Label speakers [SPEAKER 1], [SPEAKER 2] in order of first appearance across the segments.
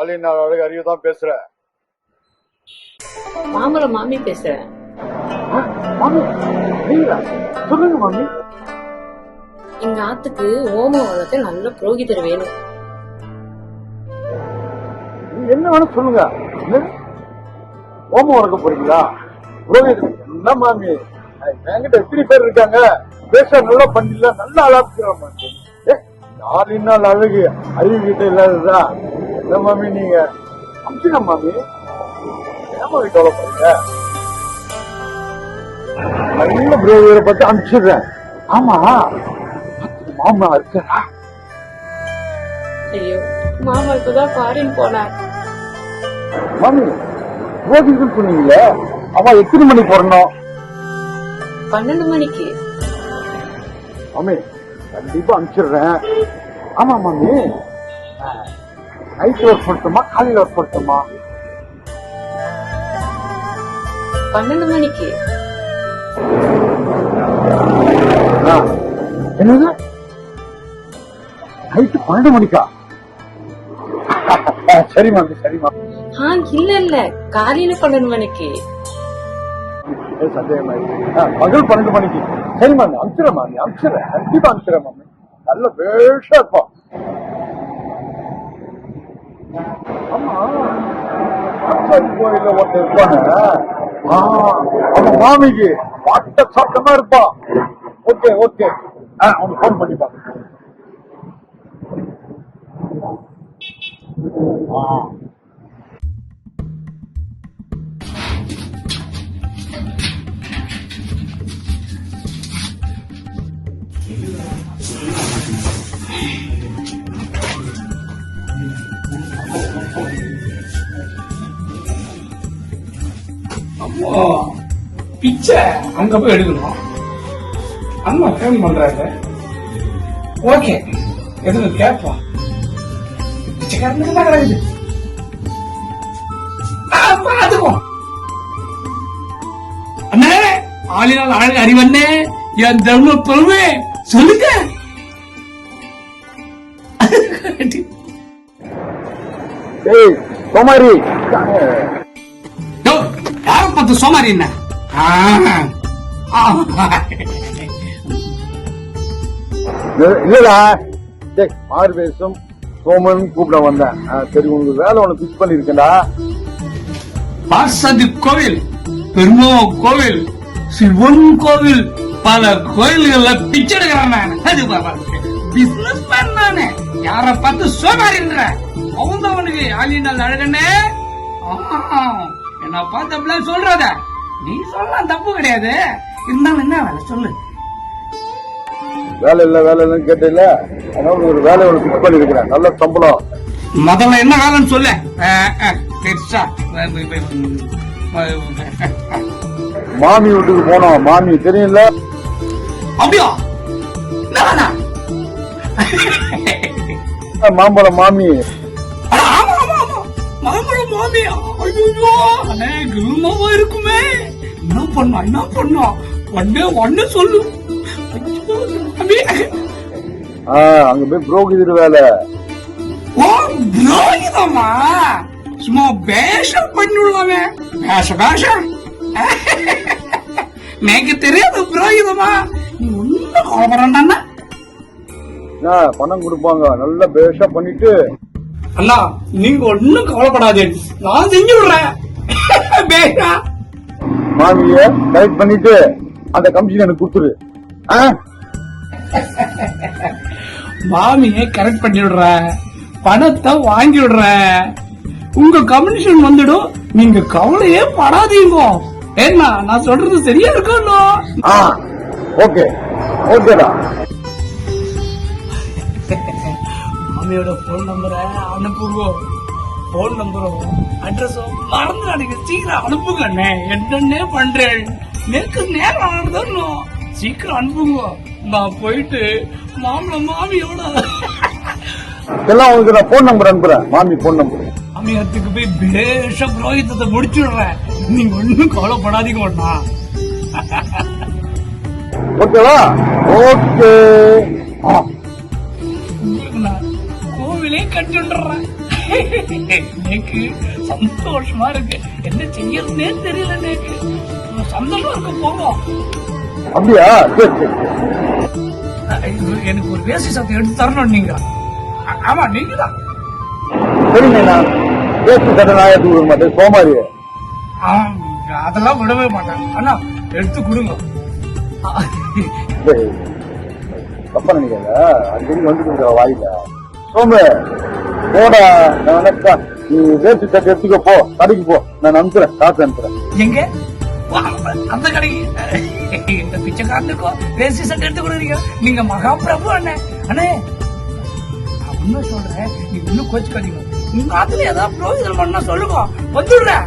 [SPEAKER 1] ஆளின் அழகு அறிவு தான் பேசுறேன்.
[SPEAKER 2] மாமரம் மாமி பேசுறேன்.
[SPEAKER 1] மாமி சொல்லுங்க மாமி.
[SPEAKER 2] எங்க ஆத்துக்கு ஓமம் வளர்க்க நல்ல புரோகிதர் வேணும்.
[SPEAKER 1] என்ன வேணும் சொல்லுங்க. ஓமம் வளர்க்க போறீங்களா? புரோகிதர் என்ன மாமி, என்கிட்ட எத்தனை பேர் இருக்காங்க, பேச நல்லா பண்ணில, நல்லா அழகுறான் மாமி. ஆளின் அழகு அறிவு கிட்ட இல்லாததா என்ன மாமி? நீங்க அமிச்சுங்க மாமி. ஏமா கவலை போறீங்க? நல்ல புரோகிதரை பத்தி அனுப்பிச்சிடுறேன். ஆமா மாமா இருக்கா?
[SPEAKER 2] ஐயோ, மாமா இப்பதான் ஃபாரின் போனார்.
[SPEAKER 1] மாமி புரோகிதர் சொன்னீங்களே, அவன் எத்தனை மணிக்கு போறணும்?
[SPEAKER 2] 12 மணிக்கு.
[SPEAKER 1] மாமி கண்டிப்பா அனுப்பிச்சிடுறேன். ஆமா மாமி, நைட் ஒர்க் பண்ணட்டுமா காலையில ஒர்க் பண்ணட்டுமா?
[SPEAKER 2] 12 மணிக்கு.
[SPEAKER 1] என்னது நைட்டு 12 மணிக்கா? சரி மாமி சரி மாமி.
[SPEAKER 2] இல்ல காலையில 12 மணிக்கு.
[SPEAKER 1] பகல் 12 மணிக்கு. சரி மாமி அனுப்பிச்சிடறேன் மாமி, அனுப்பிச்சிடறேன், கண்டிப்பா அனுப்பிச்சிடறேன் மாமி. நல்ல பேஷா இருப்பான். ஆமா கோயில ஒருத்தர் இருப்பாங்க, அவன் மாமிக்கு பட்ட சட்டமா இருப்பான். ஓகே ஓகே, அவனுக்கு போன் பண்ணி பாக்க.
[SPEAKER 3] அப்போ பிச்சை அங்க போய் எடுக்கணும். அண்ணா ஃபோன் பண்றாரு. ஓகே எதுவும் கேட்போம். பிச்சைக்காரனுக்கு தான் கிடைக்குது, பாத்துக்குவோம். அண்ணே ஆளினால் அழகு அறிவண்ணே, என் தர்ம பொறுமை சொல்லுங்க.
[SPEAKER 1] சோமாரி
[SPEAKER 3] யார பார்த்து சோமாரி என்ன?
[SPEAKER 1] இல்லடா, மாறு பேசும் சோமன் கூப்பிட வந்தேன். சரி உங்களுக்கு வேலை ஒண்ணு பிக்ஸ் பண்ணிருக்கேன்டா.
[SPEAKER 3] பார்சதி கோவில், பெருமோ கோவில், சிவன் கோவில், பல கோயில்கள்ல பிச்சை எடுக்கிறான். பிசினஸ் மேன் நானு. யார பார்த்து சோமாரின்ற அவனுக்கு ஆளினால் அழகண்ணே என்ன பார்த்து அப்படிலாம் சொல்றத நீ சொல்லலாம், தப்பு கிடையாது. இருந்தாலும் என்ன வேலை சொல்லு.
[SPEAKER 1] வேலை இல்ல வேலை இல்லன்னு கேட்டல, அதனால ஒரு வேலை ஒண்ணு பிக்ஸ் பண்ணிருக்கிறேன். நல்ல சம்பளம்.
[SPEAKER 3] முதல்ல என்ன வேலைன்னு சொல்லு. பெருசா
[SPEAKER 1] மாமி வீட்டுக்கு போனோம். மாமி தெரியும்ல?
[SPEAKER 3] அப்படியா?
[SPEAKER 1] மாம்பழம் மாமி.
[SPEAKER 3] மாம்பழம் மாமியா? ஐயோ அண்ணே குருமாவா இருக்குமே. என்ன பண்ணா ஒண்ணு சொல்லு.
[SPEAKER 1] அங்க போய் புரோகிதர் வேலை.
[SPEAKER 3] ஓ புரோகிதமா? சும்மா பேஷம் பண்ணிடலாமே. பேஷம் எனக்கு தெரியாது புரோகிதமா. நீ ஒன்னும் கவலைப்படாண்டா.
[SPEAKER 1] பணம் கொடுப்பாங்க, நல்ல பேஷா பண்ணிட்டு.
[SPEAKER 3] அண்ணா நீங்க ஒன்னும் கவலைப்படாது, நான் செஞ்சு விடுறேன். பேஷா
[SPEAKER 1] மாமிய கரெக்ட் பண்ணிட்டு அந்த கமிஷன் எனக்கு கொடுத்துரு.
[SPEAKER 3] மாமியை கரெக்ட் பண்ணி விடுற, பணத்தை வாங்கி விடுற, உங்க கமிஷன் வந்துடும். நீங்க கவலையே படாதீங்க. ஏன்னா நான் சொல்றது சரியா இருக்கா?
[SPEAKER 1] ஓகே ஓகேடா.
[SPEAKER 3] மாமியோட போன் நம்பரை அனுப்புங்க. போன் நம்பரும் அட்ரஸும் மறந்துடாதீங்க. சீக்கிரம் அனுப்புங்க. என்னன்னே பண்றேன், எனக்கு நேரம் ஆனதும் சீக்கிரம் அனுப்புங்க. நான் போயிட்டு மாமியோட
[SPEAKER 1] எல்லாம் உங்களுக்கு நான் போன் நம்பர் அனுப்புறேன். மாமி போன் நம்பர்.
[SPEAKER 3] மாமியத்துக்கு போய் பேஷ புரோகிதத்தை முடிச்சு விடுறேன். நீங்க ஒண்ணும் கவலைப்படாதீங்க. ஒண்ணா
[SPEAKER 1] ஓகேவா? ஓகே.
[SPEAKER 3] உங்களுக்கு நான் கோவிலே கட்டி விடுறேன். நேக்கு சந்தோஷமா இருக்கு. என்ன செய்யறதுன்னே தெரியல நேக்கு. சந்தோஷமா இருக்க போவோம்.
[SPEAKER 1] அப்படியா? சரி சரி
[SPEAKER 3] எனக்கு ஒரு வேசி சத்தம் எடுத்து தரணும் நீங்க. ஆமா நீங்க தான்.
[SPEAKER 1] சரிங்க, நான் பேசி கட்ட நான் எடுத்து கொடுக்க மாட்டேன், சோமாரி.
[SPEAKER 3] அதெல்லாம் விடவே மாட்டாங்க. ஆனா எடுத்து கொடுங்க.
[SPEAKER 1] தப்பா நினைக்கல, அடிக்கடி வந்துட்டு வாயில சோமு போடா. நான் நினைச்சா நீ வேஸ்ட் சட்டை எடுத்துக்க, போ கடைக்கு போ, நான் அனுப்புறேன், காசு அனுப்புறேன்.
[SPEAKER 3] எங்க அந்த கடைக்கு? இந்த பிச்சைக்காரனுக்கும் வேசி சட்டை எடுத்து கொடுக்குறீங்க நீங்க? மகாபிரபு அண்ணே. அண்ணே நான் இன்னும் சொல்றேன், நீங்க இன்னும் கோச்சுக்காதீங்க. உங்க ஆத்துல ஏதாவது ப்ரோஜனம் பண்ணா சொல்லுங்க, வந்துடுறேன்.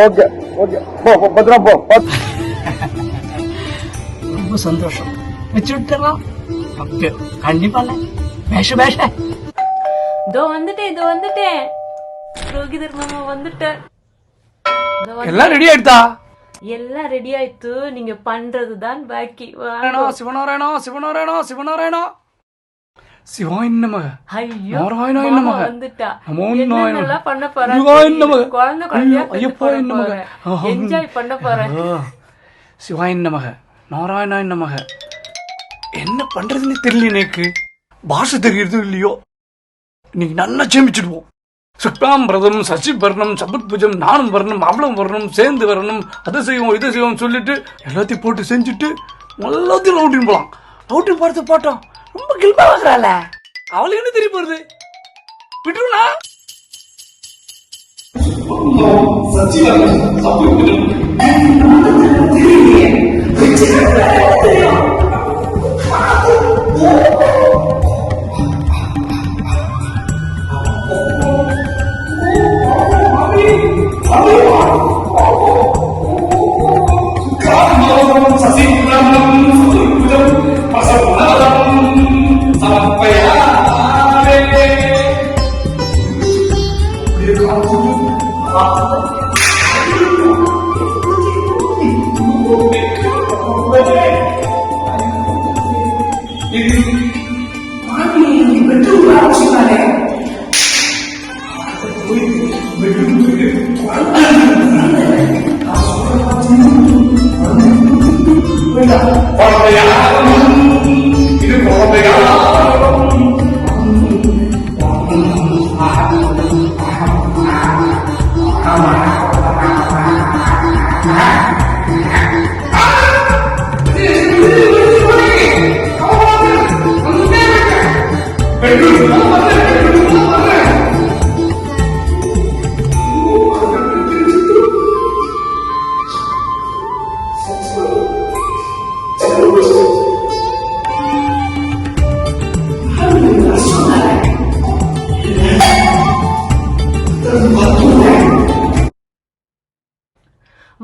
[SPEAKER 1] ஓகே ஓகே, போ பத்திரம் போ.
[SPEAKER 3] ரொம்ப சந்தோஷம். வச்சுட்டலாம் கண்டிப்பா. பேஷ பேஷ
[SPEAKER 2] இதோ வந்துட்டேன் புரோகிதர் மாமா வந்துட்டேன்.
[SPEAKER 3] எல்லாம் ரெடி ஆயிடுதா?
[SPEAKER 2] எல்லாம் ரெடி ஆயிட்டு, நீங்க பண்றதுதான் பாக்கி.
[SPEAKER 3] சிவநாராயணா சிவநாராயணா சிவநாராயணா சிவாய நமக.
[SPEAKER 2] ஐயோ
[SPEAKER 3] நாராயணாய
[SPEAKER 2] மாமா
[SPEAKER 3] நமக.
[SPEAKER 2] வந்துட்டா.
[SPEAKER 3] நமோ
[SPEAKER 2] என்னென்னலாம் பண்ண போறேன்,
[SPEAKER 3] சிவாய நமக.
[SPEAKER 2] குழந்தையா
[SPEAKER 3] ஐயப்பா நமக.
[SPEAKER 2] என்ஜாய் பண்ண போறேன்.
[SPEAKER 3] சிவாய நமக நாராயணாய நமக. என்ன பண்றதுன்னு தெரியல எனக்கு. பாஷை தெரியுறது இல்லையோ, இன்னைக்கு நல்லா சேமிச்சிடுவோம். சுக்லாம் பிரதம் சசி வரணும், சபத் பூஜம் நானும் வரணும், அவளும் வரணும், சேர்ந்து வரணும், அதை செய்வோம் இதை செய்வோம் சொல்லிட்டு எல்லாத்தையும் போட்டு செஞ்சுட்டு எல்லாத்தையும் ரவுட்டின் போலாம். ரவுட்டின் பார்த்து போட்டோம். ரொம்ப கில்பா வாக்குறாள். அவளுக்கு என்ன தெரிய போறது? விட்டுருனா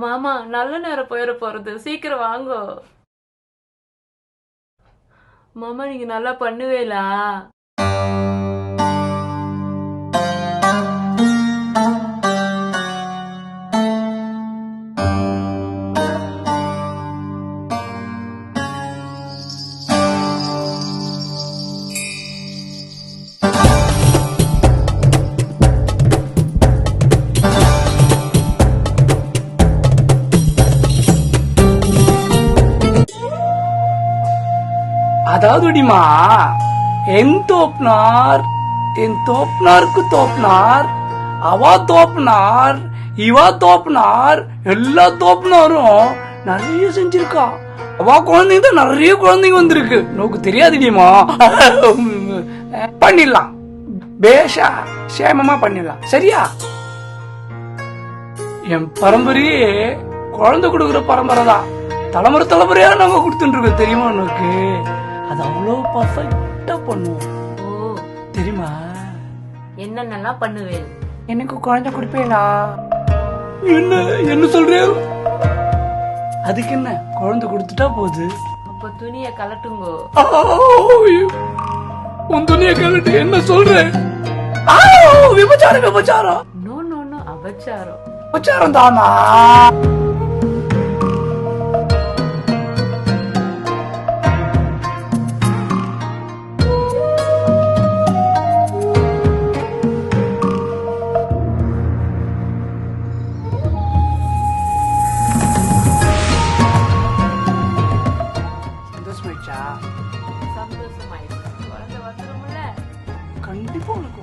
[SPEAKER 2] மாமா நல்ல நேரம் போயிட போறது, சீக்கிரம் வாங்கோ. மாமா நீங்க நல்லா பண்ணுவேலா?
[SPEAKER 3] அதாவதுடிமா, என் தோப்பினாருக்கு தோப்பினார், அவா தோப்பினார், இவா தோப்பினார், எல்லா தோப்பினாரும் நிறைய செஞ்சிருக்கா. அவா குழந்தைங்க தான் நிறைய குழந்தைங்க வந்திருக்கு. நோக்கு தெரியாதுடிமா. பண்ணிடலாம், பேஷா சேமமா பண்ணிடலாம். சரியா? என் பரம்பரையே குழந்தை கொடுக்குற பரம்பரை தான். தலைமுறை தலைமுறையா நாங்க கொடுத்துட்டு இருக்கோம், தெரியுமா உனக்கு? அது அவ்வளோ பர்ஃபெக்டா பண்ணுவோம்.
[SPEAKER 2] ஓ
[SPEAKER 3] தெரியுமா?
[SPEAKER 2] என்னென்னலாம் பண்ணுவேன்?
[SPEAKER 3] எனக்கு குழந்தை கொடுப்பேனா? என்ன என்ன சொல்றேன்? அதுக்கு என்ன, குழந்தை கொடுத்துட்டா போகுது.
[SPEAKER 2] அப்ப துணியை கலட்டுங்கோ.
[SPEAKER 3] உன் துணியை கலட்டு. என்ன சொல்றேன்? விபச்சாரம் விபச்சாரம்.
[SPEAKER 2] நோ நோ நோ, அபச்சாரம்.
[SPEAKER 3] விபச்சாரம் தானா?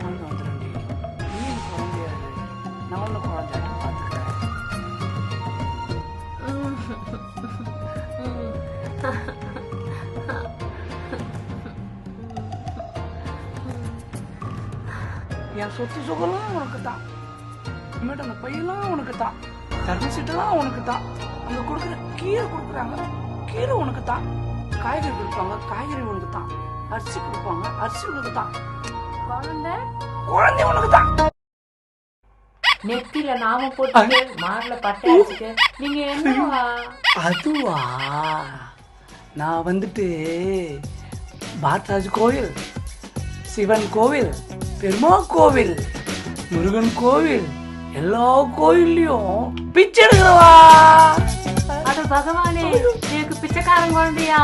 [SPEAKER 3] குழந்தை வந்துடும்டி. நீ எனக்கு குழந்தையாது, நான் ஒன்று குழந்தை பார்த்துக்கிறேன். என் சொத்து சுகம்லாம் உனக்கு தான், இனிமேட்டு அந்த பையெல்லாம் உனக்கு தான், தர்ம சீட்டெல்லாம் உனக்கு தான், அங்க கொடுக்குற கீரை கொடுக்குறாங்க, கீரை உனக்கு தான், காய்கறி கொடுப்பாங்க, காய்கறி உனக்கு தான், அரிசி கொடுப்பாங்க, அரிசி உனக்கு தான், குழந்தை உனக்கு தான்.
[SPEAKER 4] நெத்தில நாம போட்டு மார்ல பட்டை அடிச்சுட்டு நீங்க என்னவா?
[SPEAKER 3] அதுவா, நான் வந்துட்டு பாத்ராஜ் கோவில், சிவன் கோவில், பெருமா கோவில், முருகன் கோவில், எல்லா கோயில்லையும் பிச்சை எடுக்கிறவா.
[SPEAKER 4] அது பகவானே, எனக்கு பிச்சைக்காரன் குழந்தையா?